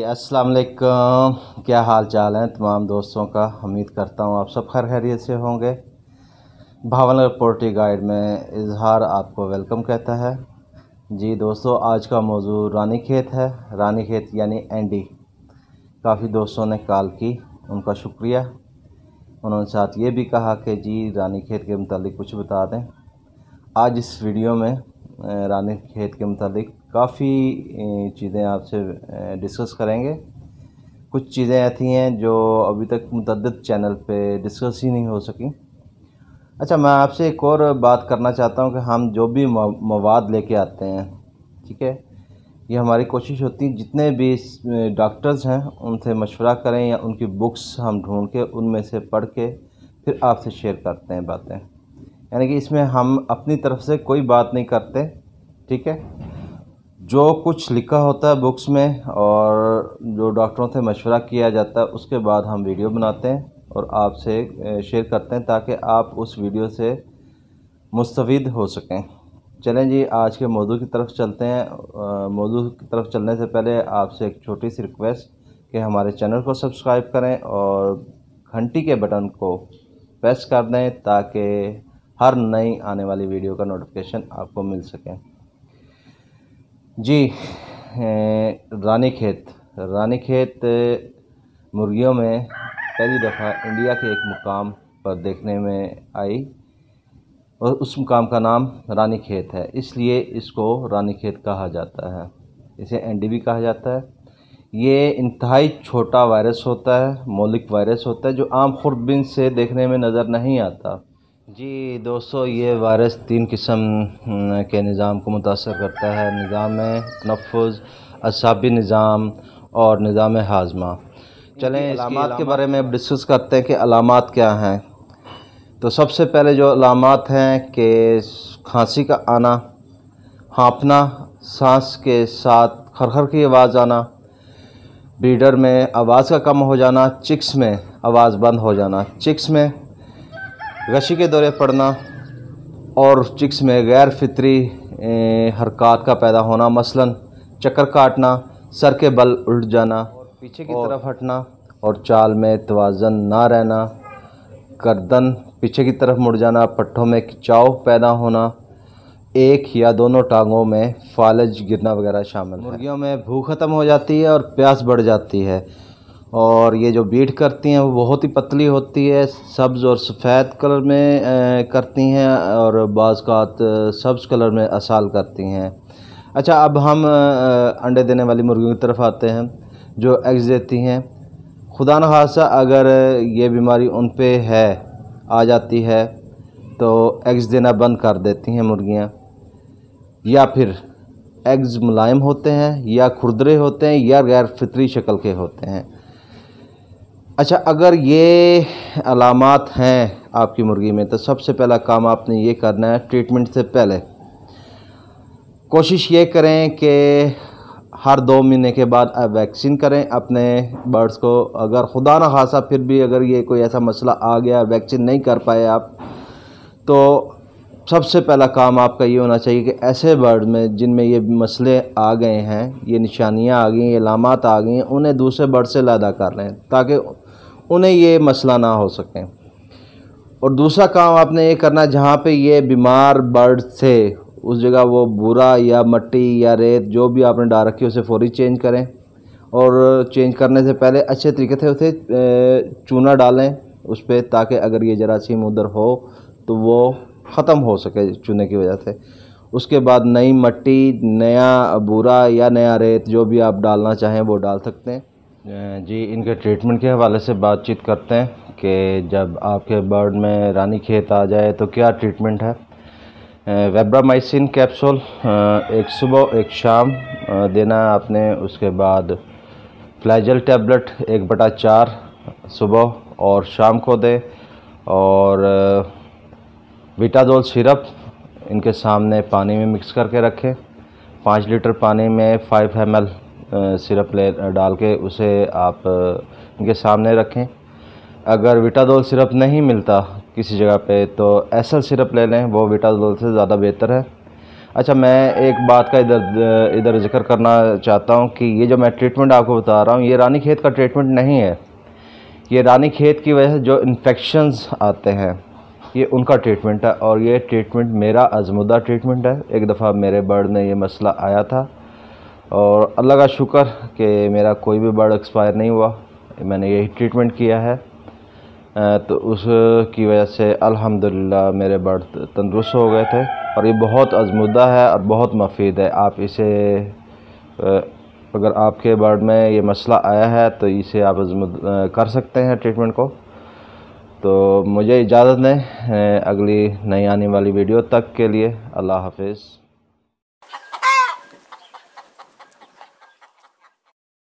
अस्सलाम वालेकुम। क्या हाल चाल है तमाम दोस्तों का। उम्मीद करता हूँ आप सब खैर खैरियत से होंगे। भावनगर पोल्ट्री गाइड में इजहार आपको वेलकम कहता है। जी दोस्तों, आज का मौजू रानीखेत है। रानीखेत यानी एंडी। काफ़ी दोस्तों ने कॉल की, उनका शुक्रिया। उन्होंने साथ ये भी कहा कि जी रानीखेत के मुतालिक कुछ बता दें। आज इस वीडियो में रानीखेत के मुतालिक काफ़ी चीज़ें आपसे डिस्कस करेंगे। कुछ चीज़ें ऐसी हैं जो अभी तक मुतअद्दिद चैनल पे डिस्कस ही नहीं हो सकी। अच्छा, मैं आपसे एक और बात करना चाहता हूँ कि हम जो भी मवाद लेके आते हैं, ठीक है, ये हमारी कोशिश होती है जितने भी डॉक्टर्स हैं उनसे मशवरा करें या उनकी बुक्स हम ढूंढ के उनमें से पढ़ के फिर आपसे शेयर करते हैं बातें। यानी कि इसमें हम अपनी तरफ से कोई बात नहीं करते, ठीक है। जो कुछ लिखा होता है बुक्स में और जो डॉक्टरों से मशवरा किया जाता है उसके बाद हम वीडियो बनाते हैं और आपसे शेयर करते हैं ताकि आप उस वीडियो से मुस्तफ़ीद हो सकें। चलें जी, आज के मौजू की तरफ चलते हैं। मौजू की तरफ चलने से पहले आपसे एक छोटी सी रिक्वेस्ट कि हमारे चैनल को सब्सक्राइब करें और घंटी के बटन को प्रेस कर दें ताकि हर नई आने वाली वीडियो का नोटिफिकेशन आपको मिल सके। जी, रानीखेत मुर्गियों में पहली दफ़ा इंडिया के एक मुकाम पर देखने में आई और उस मुकाम का नाम रानीखेत है, इसलिए इसको रानीखेत कहा जाता है। इसे एंडी भी कहा जाता है। ये इंतहाई छोटा वायरस होता है, मौलिक वायरस होता है जो आम खुरदबिन से देखने में नज़र नहीं आता। जी दोस्तों, ये वायरस 3 किस्म के निज़ाम को मुतासर करता है: निज़ाम तनफ़्फ़ुज़, असाबी निज़ाम और निज़ाम हाज़मा। चलें अलामात के बारे में अब डिस्कस करते हैं कि अलामात क्या हैं। तो सबसे पहले जो अलामात हैं कि खांसी का आना, हाँफना, सांस के साथ खरखर की आवाज़ आना, ब्रीडर में आवाज़ का कम हो जाना, चिक्स में आवाज़ बंद हो जाना, चिक्स में गशी के दौरे पड़ना और चिक्स में गैर फितरी हरकत का पैदा होना, मसलन चक्कर काटना, सर के बल उल्ट जाना, पीछे की तरफ हटना और चाल में तवाज़न ना रहना, गर्दन पीछे की तरफ मुड़ जाना, पट्ठों में खिंचाव पैदा होना, एक या दोनों टांगों में फालज गिरना वगैरह शामिल है। मुर्गियों में भूख ख़त्म हो जाती है और प्यास बढ़ जाती है और ये जो बीट करती हैं वो बहुत ही पतली होती है, सब्ज़ और सफ़ेद कलर में करती हैं और बाज़ कात सब्ज़ कलर में असाल करती हैं। अच्छा, अब हम अंडे देने वाली मुर्गियों की तरफ आते हैं जो एग्स देती हैं। खुदा न खासा अगर ये बीमारी उन पे आ जाती है तो एग्स देना बंद कर देती हैं मुर्गियाँ, या फिर एग्स मुलायम होते हैं या खुरदरे होते हैं या गैर फितरी शक्ल के होते हैं। अच्छा, अगर ये अलामात हैं आपकी मुर्गी में तो सबसे पहला काम आपने ये करना है, ट्रीटमेंट से पहले कोशिश ये करें कि हर 2 महीने के बाद आप वैक्सीन करें अपने बर्ड्स को। अगर खुदा न खासा फिर भी अगर ये कोई ऐसा मसला आ गया, वैक्सीन नहीं कर पाए आप, तो सबसे पहला काम आपका ये होना चाहिए कि ऐसे बर्ड में जिनमें ये मसले आ गए हैं, ये निशानियां आ गई, ये अलामात आ गई हैं, उन्हें दूसरे बर्ड से अलहदा कर लें ताकि उन्हें ये मसला ना हो सके। और दूसरा काम आपने ये करना है, जहाँ पे ये बीमार बर्ड थे उस जगह वो बूरा या मट्टी या रेत जो भी आपने डाल रखी है उसे फौरी चेंज करें और चेंज करने से पहले अच्छे तरीके से उसे चूना डालें उस पर, ताकि अगर ये जरासीम उधर हो तो वो ख़त्म हो सके चूने की वजह से। उसके बाद नई मट्टी, नया बूरा या नया रेत जो भी आप डालना चाहें वो डाल सकते हैं। जी, इनके ट्रीटमेंट के हवाले से बातचीत करते हैं कि जब आपके बर्ड में रानीखेत आ जाए तो क्या ट्रीटमेंट है। वेब्रामाइसिन कैप्सूल एक सुबह एक शाम देना है आपने। उसके बाद फ्लैजल टैबलेट 1/4 सुबह और शाम को दे, और विटाडोल सिरप इनके सामने पानी में मिक्स करके रखें। 5 लीटर पानी में 5 ml सिरप डाल के उसे आप इनके सामने रखें। अगर विटाडोल सिरप नहीं मिलता किसी जगह पे तो एसल सिरप ले लें, वो विटाडोल से ज़्यादा बेहतर है। अच्छा, मैं एक बात का इधर ज़िक्र करना चाहता हूँ कि ये जो मैं ट्रीटमेंट आपको बता रहा हूँ, ये रानीखेत का ट्रीटमेंट नहीं है। ये रानीखेत की वजह से जो इन्फेक्शंस आते हैं, ये उनका ट्रीटमेंट है। और ये ट्रीटमेंट मेरा आज़मुदा ट्रीटमेंट है। एक दफ़ा मेरे बर्ड में ये मसला आया था और अल्लाह का शुक्र कि मेरा कोई भी बर्ड एक्सपायर नहीं हुआ। मैंने यही ट्रीटमेंट किया है, तो उसकी वजह से अल्हम्दुलिल्लाह मेरे बर्ड तंदुरुस्त हो गए थे। और ये बहुत आज़मुदा है और बहुत मुफीद है। आप इसे अगर आपके बर्ड में ये मसला आया है तो इसे आप कर सकते हैं ट्रीटमेंट को। तो मुझे इजाज़त दें अगली नई आने वाली वीडियो तक के लिए। अल्लाह हाफ़िज़।